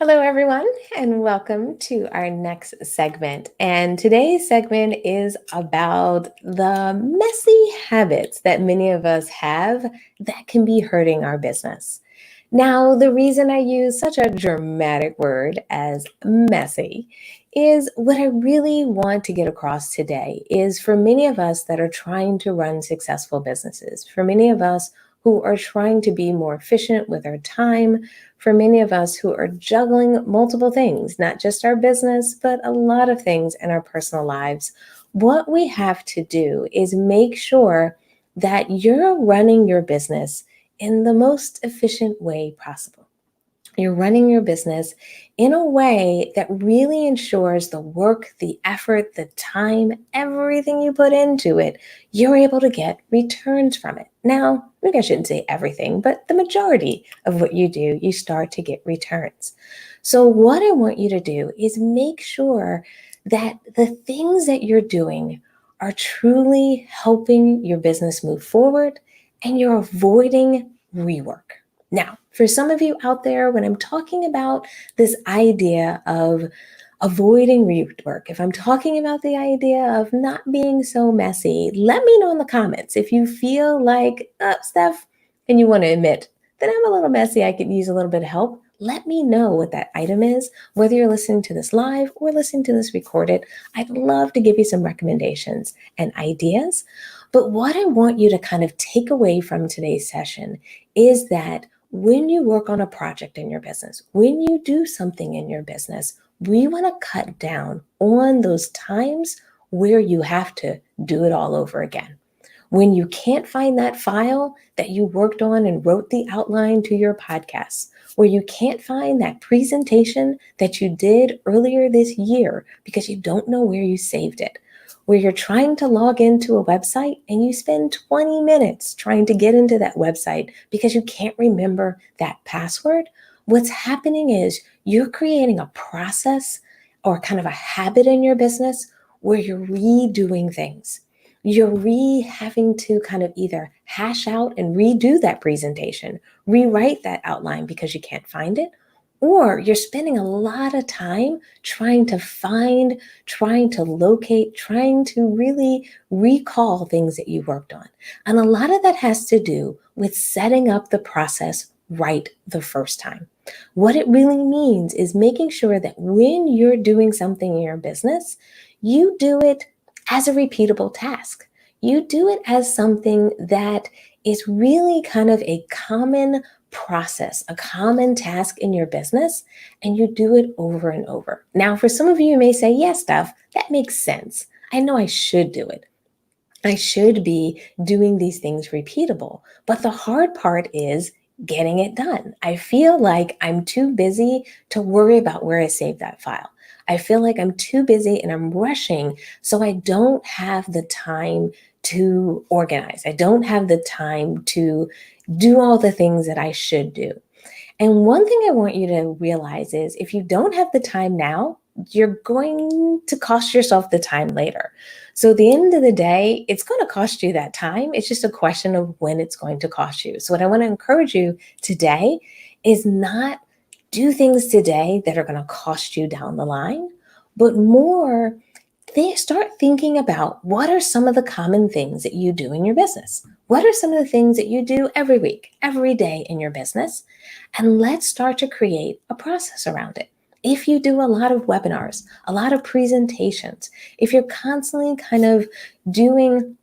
Hello, everyone, and welcome to our next segment. And today's segment is about the messy habits that many of us have that can be hurting our business. Now, the reason I use such a dramatic word as messy is what I really want to get across today is for many of us that are trying to run successful businesses, for many of us who are trying to be more efficient with our time, for many of us who are juggling multiple things, not just our business, but a lot of things in our personal lives. What we have to do is make sure that you're running your business in the most efficient way possible. You're running your business in a way that really ensures the work, the effort, the time, everything you put into it, you're able to get returns from it. Now, maybe I shouldn't say everything, but the majority of what you do, you start to get returns. So, what I want you to do is make sure that the things that you're doing are truly helping your business move forward and you're avoiding rework. Now, for some of you out there, when I'm talking about this idea of avoiding rework, if I'm talking about the idea of not being so messy, let me know in the comments if you feel like, Steph, and you want to admit that I'm a little messy, I could use a little bit of help. Let me know what that item is, whether you're listening to this live or listening to this recorded. I'd love to give you some recommendations and ideas. But what I want you to kind of take away from today's session is that when you work on a project in your business, when you do something in your business, we want to cut down on those times where you have to do it all over again. When you can't find that file that you worked on and wrote the outline to your podcast, where you can't find that presentation that you did earlier this year because you don't know where you saved it, where you're trying to log into a website and you spend 20 minutes trying to get into that website because you can't remember that password, what's happening is you're creating a process or kind of a habit in your business where you're redoing things. You're having to kind of either hash out and redo that presentation, rewrite that outline because you can't find it, or you're spending a lot of time trying to find, trying to locate, trying to really recall things that you worked on. And a lot of that has to do with setting up the process right the first time. What it really means is making sure that when you're doing something in your business, you do it as a repeatable task. You do it as something that is really kind of a common process, a common task in your business, and you do it over and over. Now, for some of you, you may say, yes, Steph, that makes sense. I know I should do it. I should be doing these things repeatable. But the hard part is getting it done. I feel like I'm too busy to worry about where I saved that file. I feel like I'm too busy and I'm rushing, so I don't have the time to organize. I don't have the time to do all the things that I should do. And one thing I want you to realize is if you don't have the time now, you're going to cost yourself the time later. So at the end of the day, it's going to cost you that time. It's just a question of when it's going to cost you. So what I want to encourage you today is not do things today that are going to cost you down the line, but more start thinking about what are some of the common things that you do in your business? What are some of the things that you do every week, every day in your business? And let's start to create a process around it. If you do a lot of webinars, a lot of presentations, if you're constantly kind of doing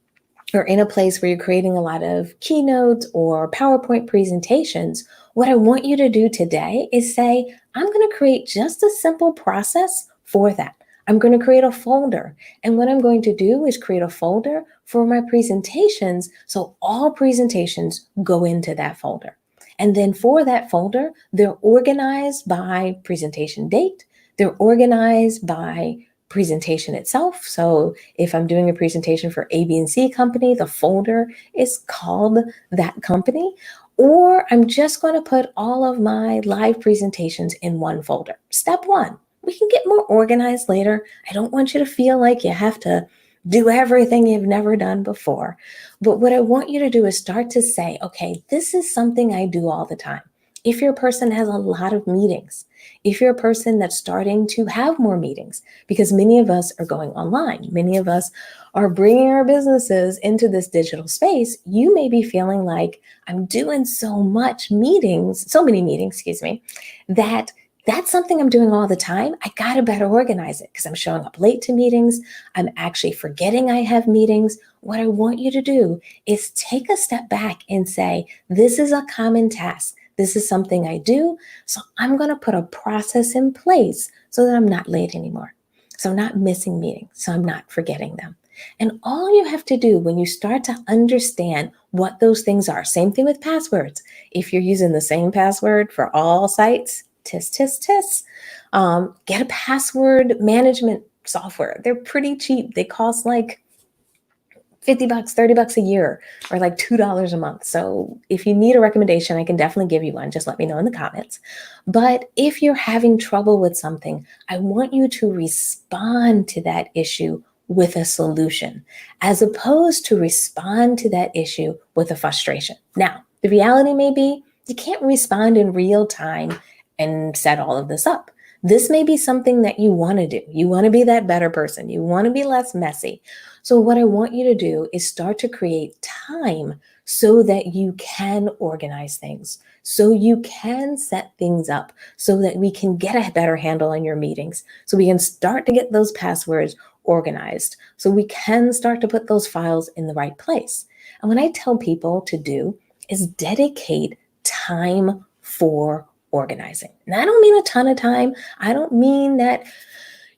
or in a place where you're creating a lot of keynotes or PowerPoint presentations, what I want you to do today is say, I'm going to create just a simple process for that. I'm going to create a folder. And what I'm going to do is create a folder for my presentations. So all presentations go into that folder. And then for that folder, they're organized by presentation date. They're organized by presentation itself. So if I'm doing a presentation for A, B, and C company, the folder is called that company. Or I'm just going to put all of my live presentations in one folder. Step one, we can get more organized later. I don't want you to feel like you have to do everything you've never done before. But what I want you to do is start to say, okay, this is something I do all the time. If you're a person that has a lot of meetings, if you're a person that's starting to have more meetings, because many of us are going online, many of us are bringing our businesses into this digital space, you may be feeling like I'm doing so many meetings, that that's something I'm doing all the time. I got to better organize it because I'm showing up late to meetings. I'm actually forgetting I have meetings. What I want you to do is take a step back and say, this is a common task. This is something I do. So I'm going to put a process in place so that I'm not late anymore. So I'm not missing meetings. So I'm not forgetting them. And all you have to do when you start to understand what those things are, same thing with passwords. If you're using the same password for all sites, tisk, tisk, tisk, get a password management software. They're pretty cheap. They cost like $50, $30 a year, or like $2 a month. So if you need a recommendation, I can definitely give you one. Just let me know in the comments. But if you're having trouble with something, I want you to respond to that issue with a solution, as opposed to respond to that issue with a frustration. Now, the reality may be you can't respond in real time and set all of this up. This may be something that you want to do. You want to be that better person. You want to be less messy. So what I want you to do is start to create time so that you can organize things, so you can set things up, so that we can get a better handle on your meetings, so we can start to get those passwords organized, so we can start to put those files in the right place. And what I tell people to do is dedicate time for organizing. And I don't mean a ton of time. I don't mean that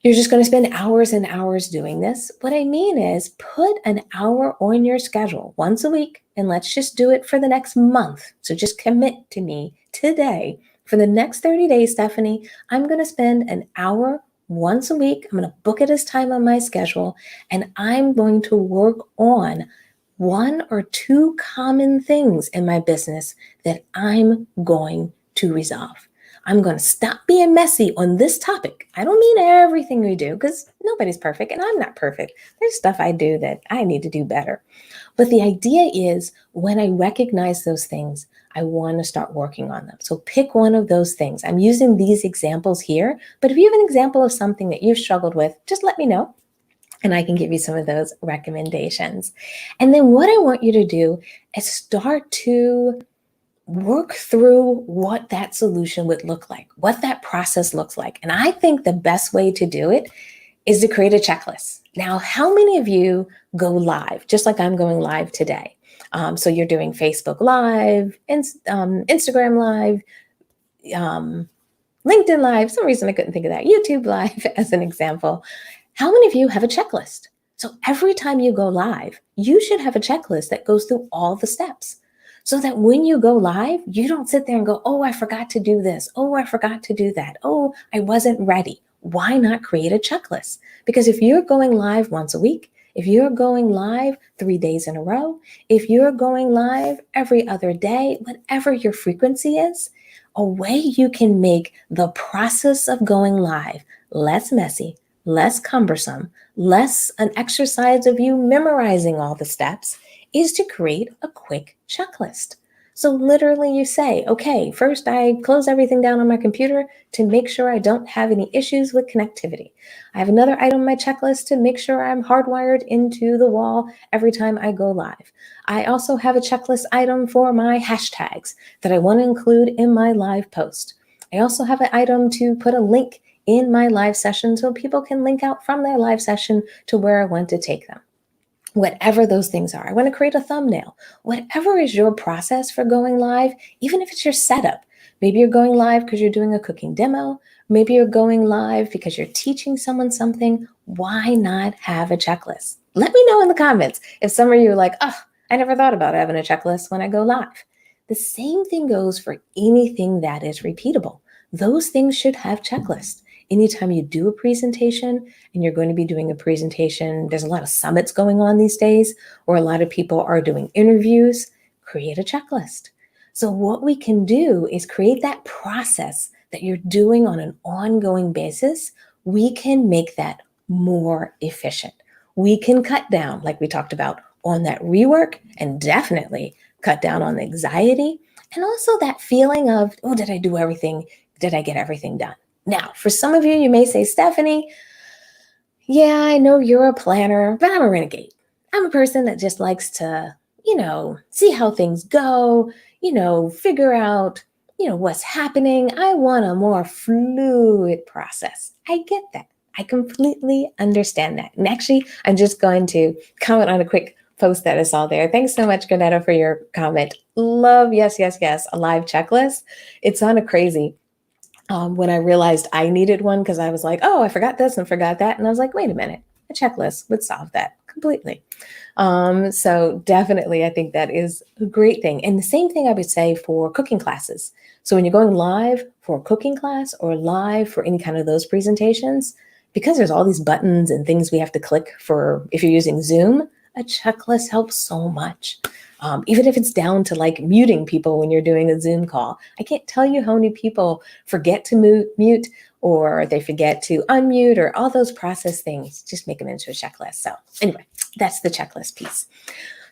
you're just going to spend hours and hours doing this. What I mean is put an hour on your schedule once a week, and let's just do it for the next month. So just commit to me today. For the next 30 days, Stephanie, I'm going to spend an hour once a week. I'm going to book it as time on my schedule, and I'm going to work on one or two common things in my business that I'm going to resolve. I'm going to stop being messy on this topic. I don't mean everything we do, because nobody's perfect and I'm not perfect. There's stuff I do that I need to do better. But the idea is when I recognize those things, I want to start working on them. So pick one of those things. I'm using these examples here, but if you have an example of something that you've struggled with, just let me know, and I can give you some of those recommendations. And then what I want you to do is start to work through what that solution would look like, what that process looks like. And I think the best way to do it is to create a checklist. Now, how many of you go live, just like I'm going live today? So you're doing Facebook Live, Instagram Live, LinkedIn Live, some reason I couldn't think of that, YouTube Live as an example. How many of you have a checklist? So every time you go live, you should have a checklist that goes through all the steps, so that when you go live, you don't sit there and go, oh, I forgot to do this. Oh, I forgot to do that. Oh, I wasn't ready. Why not create a checklist? Because if you're going live once a week, if you're going live 3 days in a row, if you're going live every other day, whatever your frequency is, a way you can make the process of going live less messy, less cumbersome, less an exercise of you memorizing all the steps, is to create a quick checklist. So literally you say, okay, first I close everything down on my computer to make sure I don't have any issues with connectivity. I have another item on my checklist to make sure I'm hardwired into the wall every time I go live. I also have a checklist item for my hashtags that I want to include in my live post. I also have an item to put a link in my live session so people can link out from their live session to where I want to take them. Whatever those things are. I want to create a thumbnail. Whatever is your process for going live, even if it's your setup. Maybe you're going live because you're doing a cooking demo. Maybe you're going live because you're teaching someone something. Why not have a checklist? Let me know in the comments if some of you are like, oh, I never thought about having a checklist when I go live. The same thing goes for anything that is repeatable. Those things should have checklists. Anytime you do a presentation, and you're going to be doing a presentation, there's a lot of summits going on these days, or a lot of people are doing interviews, create a checklist. So what we can do is create that process that you're doing on an ongoing basis. We can make that more efficient. We can cut down, like we talked about, on that rework, and definitely cut down on anxiety, And also that feeling of, oh, did I do everything? Did I get everything done? Now, for some of you, you may say, Stephanie, yeah, I know you're a planner, but I'm a renegade. I'm a person that just likes to, see how things go, figure out, what's happening. I want a more fluid process. I get that. I completely understand that. And actually, I'm just going to comment on a quick post that I saw there. Thanks so much, Granetta, for your comment. Love, yes, yes, yes, a live checklist. It sounded crazy when I realized I needed one because I was like, oh, I forgot this and forgot that. And I was like, wait a minute, a checklist would solve that completely. So definitely, I think that is a great thing. And the same thing I would say for cooking classes. So when you're going live for a cooking class or live for any kind of those presentations, because there's all these buttons and things we have to click for if you're using Zoom, a checklist helps so much. Even if it's down to like muting people when you're doing a Zoom call. I can't tell you how many people forget to mute or they forget to unmute or all those process things. Just make them into a checklist. So anyway, that's the checklist piece.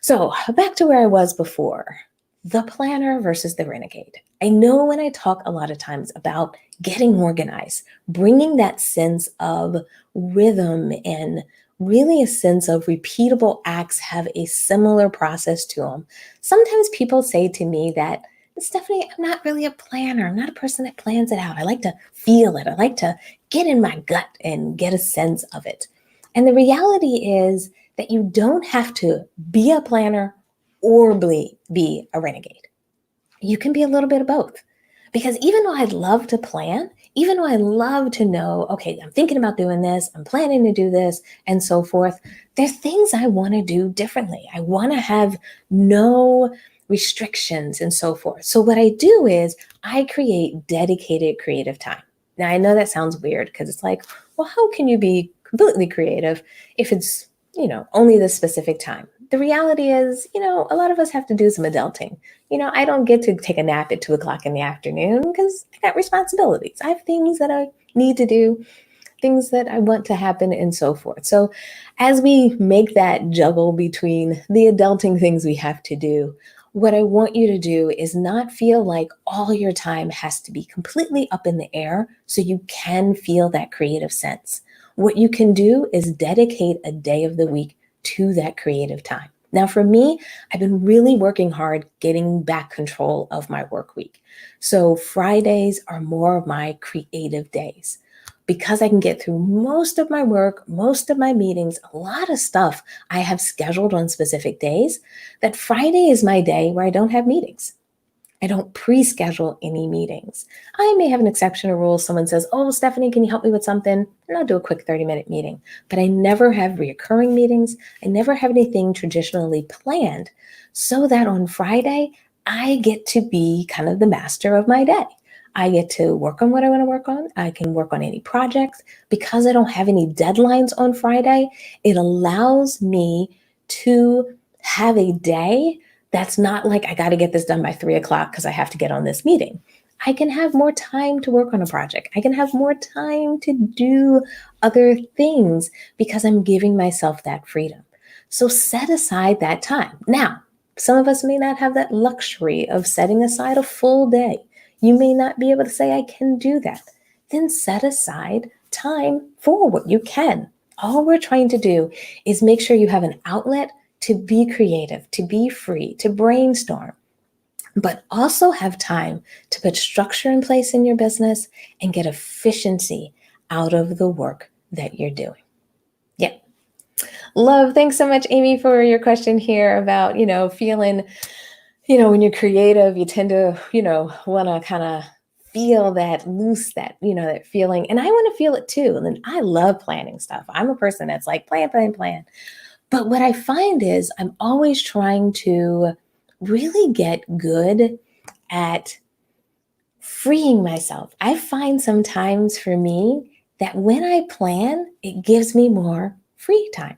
So back to where I was before, the planner versus the renegade. I know when I talk a lot of times about getting organized, bringing that sense of rhythm and really a sense of repeatable acts have a similar process to them. Sometimes people say to me that, Stephanie, I'm not really a planner. I'm not a person that plans it out. I like to feel it. I like to get in my gut and get a sense of it. And the reality is that you don't have to be a planner or be a renegade. You can be a little bit of both. Because even though I'd love to plan, even though I love to know, okay, I'm thinking about doing this, I'm planning to do this, and so forth, there's things I want to do differently. I want to have no restrictions and so forth. So what I do is I create dedicated creative time. Now, I know that sounds weird because it's like, well, how can you be completely creative if it's, only this specific time? The reality is, a lot of us have to do some adulting. I don't get to take a nap at 2 o'clock in the afternoon because I got responsibilities. I have things that I need to do, things that I want to happen, and so forth. So, as we make that juggle between the adulting things we have to do, what I want you to do is not feel like all your time has to be completely up in the air so you can feel that creative sense. What you can do is dedicate a day of the week to that creative time. Now, for me, I've been really working hard getting back control of my work week. So Fridays are more of my creative days because I can get through most of my work, most of my meetings, a lot of stuff I have scheduled on specific days, that Friday is my day where I don't have meetings. I don't pre-schedule any meetings. I may have an exception or rule. Someone says, oh, Stephanie, can you help me with something? And I'll do a quick 30-minute meeting. But I never have reoccurring meetings. I never have anything traditionally planned so that on Friday, I get to be kind of the master of my day. I get to work on what I want to work on. I can work on any projects. Because I don't have any deadlines on Friday, it allows me to have a day that's not like I got to get this done by 3 o'clock because I have to get on this meeting. I can have more time to work on a project. I can have more time to do other things because I'm giving myself that freedom. So set aside that time. Now, some of us may not have that luxury of setting aside a full day. You may not be able to say, I can do that. Then set aside time for what you can. All we're trying to do is make sure you have an outlet to be creative, to be free, to brainstorm, but also have time to put structure in place in your business and get efficiency out of the work that you're doing. Yeah. Love. Thanks so much, Amy, for your question here about, feeling, when you're creative, you tend to, want to kind of feel that loose, that feeling. And I want to feel it too. And then I love planning stuff. I'm a person that's like, plan, plan, plan. But what I find is I'm always trying to really get good at freeing myself. I find sometimes for me that when I plan, it gives me more free time.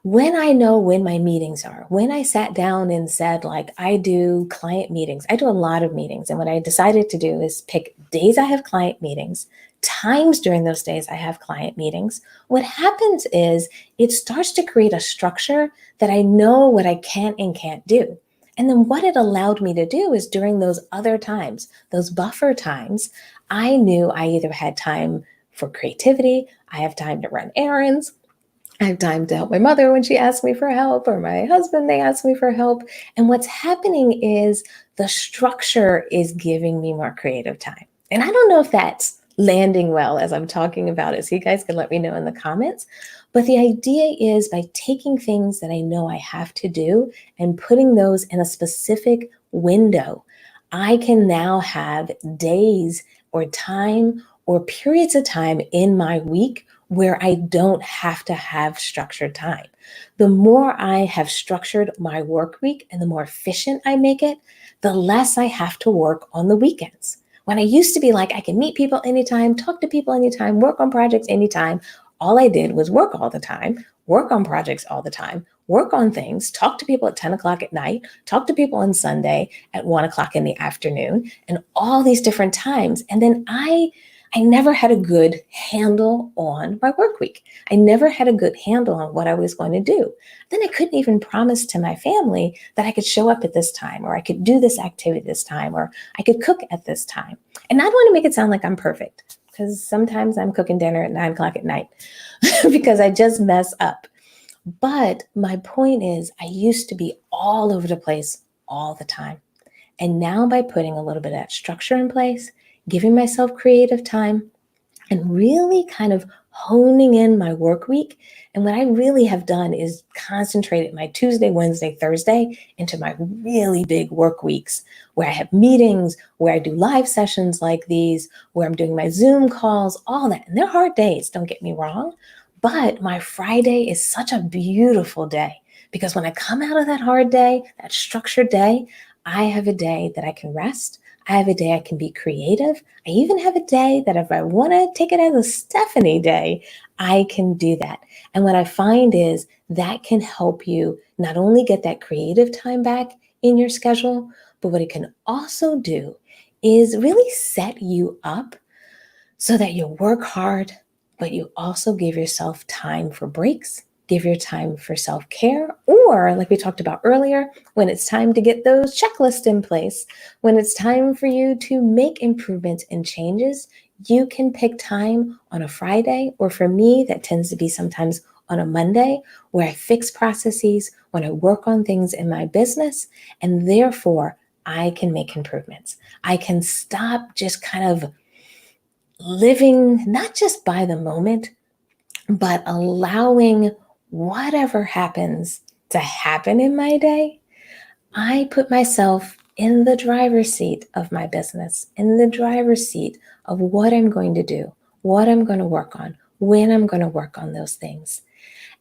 When I know when my meetings are, when I sat down and said, like, I do client meetings, I do a lot of meetings. And what I decided to do is pick days I have client meetings, times during those days I have client meetings. What happens is it starts to create a structure that I know what I can and can't do. And then what it allowed me to do is during those other times, those buffer times, I knew I either had time for creativity, I have time to run errands, I have time to help my mother when she asks me for help, or my husband, they ask me for help. And what's happening is the structure is giving me more creative time. And I don't know if that's landing well as I'm talking about it. So you guys can let me know in the comments. But the idea is by taking things that I know I have to do and putting those in a specific window, I can now have days or time or periods of time in my week where I don't have to have structured time. The more I have structured my work week and the more efficient I make it, the less I have to work on the weekends. When I used to be like, I can meet people anytime, talk to people anytime, work on projects anytime, all I did was work all the time, work on projects all the time, work on things, talk to people at 10 o'clock at night, talk to people on Sunday at 1 o'clock in the afternoon, and all these different times. And then I never had a good handle on my work week. I never had a good handle on what I was going to do. Then I couldn't even promise to my family that I could show up at this time, or I could do this activity this time, or I could cook at this time. And I don't want to make it sound like I'm perfect, because sometimes I'm cooking dinner at 9 o'clock at night because I just mess up. But my point is, I used to be all over the place all the time. And now by putting a little bit of that structure in place, giving myself creative time, and really kind of honing in my work week. And what I really have done is concentrated my Tuesday, Wednesday, Thursday into my really big work weeks where I have meetings, where I do live sessions like these, where I'm doing my Zoom calls, all that. And they're hard days, don't get me wrong. But my Friday is such a beautiful day because when I come out of that hard day, that structured day, I have a day that I can rest. I have a day I can be creative. I even have a day that if I want to take it as a Stephanie day, I can do that. And what I find is that can help you not only get that creative time back in your schedule, but what it can also do is really set you up so that you work hard, but you also give yourself time for breaks, give your time for self-care, or like we talked about earlier, when it's time to get those checklists in place, when it's time for you to make improvements and changes, you can pick time on a Friday, or for me, that tends to be sometimes on a Monday, where I fix processes, when I work on things in my business, and therefore I can make improvements. I can stop just kind of living not just by the moment, but allowing whatever happens to happen in my day. I put myself in the driver's seat of my business, in the driver's seat of what I'm going to do, what I'm going to work on, when I'm going to work on those things.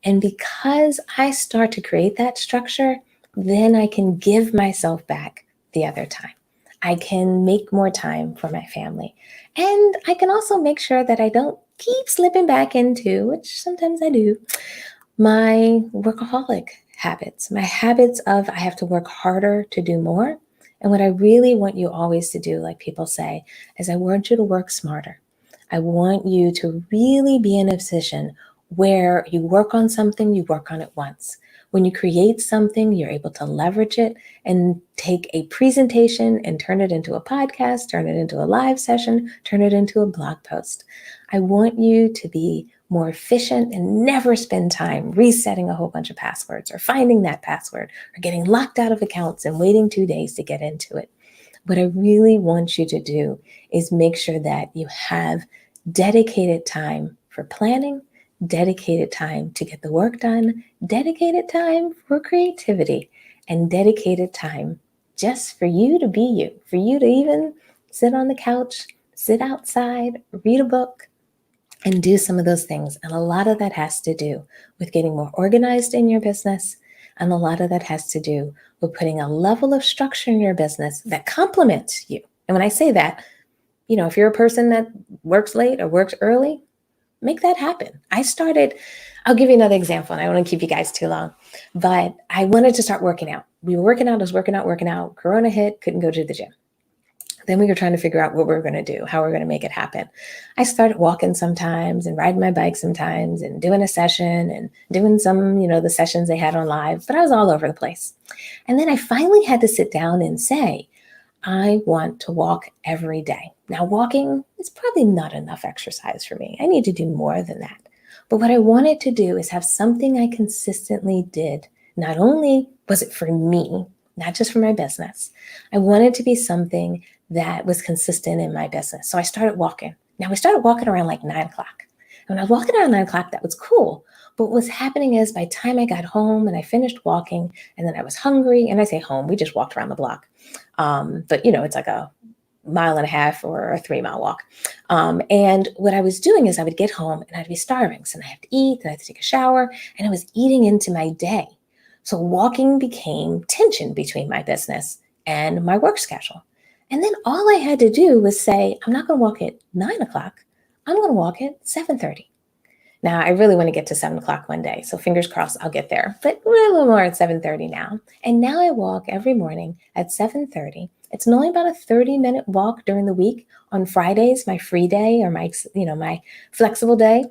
And because I start to create that structure, then I can give myself back the other time. I can make more time for my family. And I can also make sure that I don't keep slipping back into, which sometimes I do, my workaholic habits, my habits of I have to work harder to do more. And what I really want you always to do, like people say, is I want you to work smarter. I want you to really be in a position where you work on something, you work on it once. When you create something, you're able to leverage it and take a presentation and turn it into a podcast, turn it into a live session, turn it into a blog post. I want you to be more efficient and never spend time resetting a whole bunch of passwords or finding that password or getting locked out of accounts and waiting 2 days to get into it. What I really want you to do is make sure that you have dedicated time for planning, dedicated time to get the work done, dedicated time for creativity, and dedicated time just for you to be you, for you to even sit on the couch, sit outside, read a book, and do some of those things. And a lot of that has to do with getting more organized in your business. And a lot of that has to do with putting a level of structure in your business that complements you. And when I say that, if you're a person that works late or works early, make that happen. I'll give you another example, and I don't want to keep you guys too long, but I wanted to start working out. We were working out, I was working out. Corona hit, couldn't go to the gym. Then we were trying to figure out what we were going to do, how we are going to make it happen. I started walking sometimes and riding my bike sometimes and doing a session and doing some, the sessions they had on live, but I was all over the place. And then I finally had to sit down and say, I want to walk every day. Now, walking is probably not enough exercise for me. I need to do more than that. But what I wanted to do is have something I consistently did. Not only was it for me, not just for my business, I wanted to be something that was consistent in my business. So I started walking. Now, we started walking around like 9 o'clock. And when I was walking around 9 o'clock, that was cool. But what was happening is by the time I got home and I finished walking, and then I was hungry, and I say home, we just walked around the block. But it's like a mile and a half or a 3 mile walk. And what I was doing is I would get home and I'd be starving. So I have to eat, and I have to take a shower, and I was eating into my day. So walking became tension between my business and my work schedule. And then all I had to do was say, I'm not going to walk at 9 o'clock. I'm going to walk at 7:30. Now, I really want to get to 7 o'clock one day. So fingers crossed I'll get there. But we're a little more at 7:30 now. And now I walk every morning at 7:30. It's only about a 30-minute walk during the week. On Fridays, my free day or my flexible day,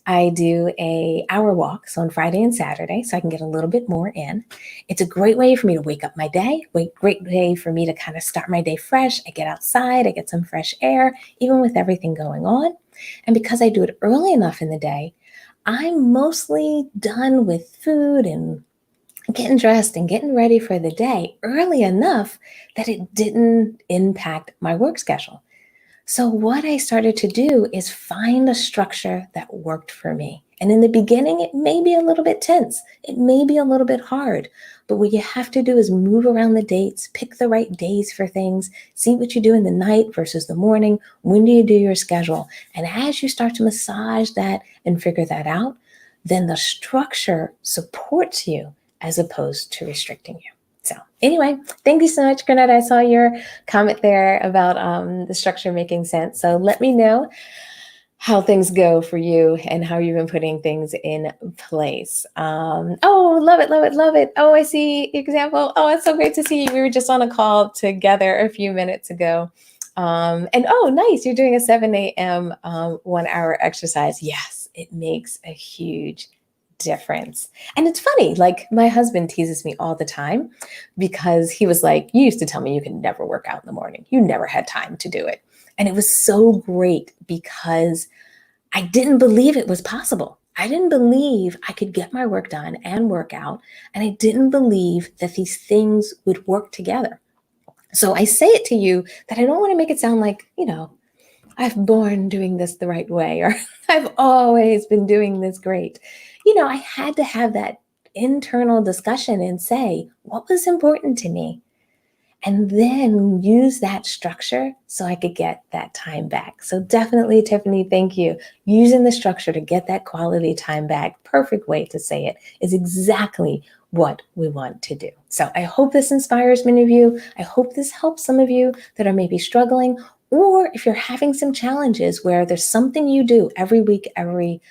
I do a hour walk. So on Friday and Saturday, so I can get a little bit more in. It's a great way for me to wake up my day, great way for me to kind of start my day fresh. I get outside, I get some fresh air, even with everything going on. And because I do it early enough in the day, I'm mostly done with food and getting dressed and getting ready for the day early enough that it didn't impact my work schedule. So what I started to do is find a structure that worked for me. And in the beginning, it may be a little bit tense. It may be a little bit hard. But what you have to do is move around the dates, pick the right days for things, see what you do in the night versus the morning. When do you do your schedule? And as you start to massage that and figure that out, then the structure supports you as opposed to restricting you. So anyway, thank you so much, Granette. I saw your comment there about the structure making sense. So let me know how things go for you and how you've been putting things in place. Oh, love it, love it, love it. Oh, I see example. Oh, it's so great to see you. We were just on a call together a few minutes ago. And oh, nice. You're doing a 7 a.m. 1 hour exercise. Yes, it makes a huge difference. And it's funny, like my husband teases me all the time because he was like, you used to tell me you could never work out in the morning. You never had time to do it. And it was so great because I didn't believe it was possible. I didn't believe I could get my work done and work out. And I didn't believe that these things would work together. So I say it to you that I don't want to make it sound like, I've born doing this the right way, or I've always been doing this great. I had to have that internal discussion and say, what was important to me? And then use that structure so I could get that time back. So definitely, Tiffany, thank you. Using the structure to get that quality time back, perfect way to say it, is exactly what we want to do. So I hope this inspires many of you. I hope this helps some of you that are maybe struggling, or if you're having some challenges where there's something you do every week, every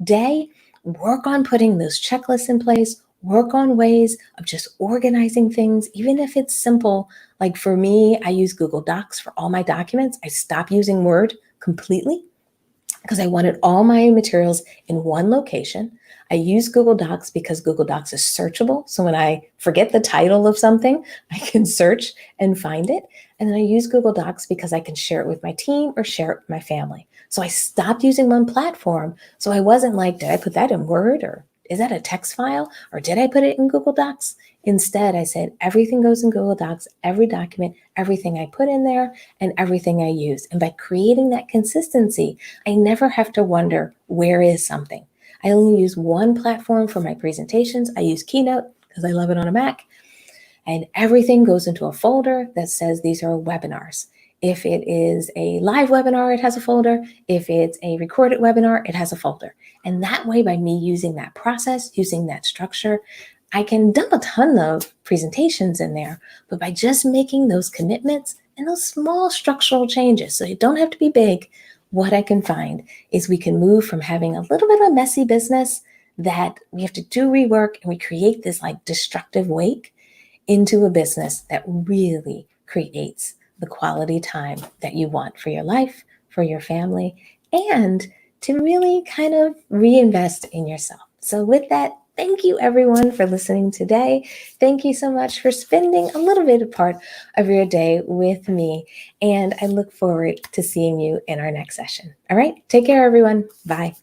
day, work on putting those checklists in place. Work on ways of just organizing things, even if it's simple. Like for me, I use Google Docs for all my documents. I stopped using Word completely because I wanted all my materials in one location. I use Google Docs because Google Docs is searchable. So when I forget the title of something, I can search and find it. And then I use Google Docs because I can share it with my team or share it with my family. So I stopped using one platform. So I wasn't like, did I put that in Word, or is that a text file, or did I put it in Google Docs? Instead, I said, everything goes in Google Docs, every document, everything I put in there, and everything I use. And by creating that consistency, I never have to wonder, where is something? I only use one platform for my presentations. I use Keynote because I love it on a Mac. And everything goes into a folder that says these are webinars. If it is a live webinar, it has a folder. If it's a recorded webinar, it has a folder. And that way, by me using that process, using that structure, I can dump a ton of presentations in there. But by just making those commitments and those small structural changes, so you don't have to be big, what I can find is we can move from having a little bit of a messy business that we have to do rework and we create this like destructive wake into a business that really creates the quality time that you want for your life, for your family, and to really kind of reinvest in yourself. So, with that, thank you everyone for listening today. Thank you so much for spending a little bit of part of your day with me. And I look forward to seeing you in our next session. All right, take care, everyone. Bye.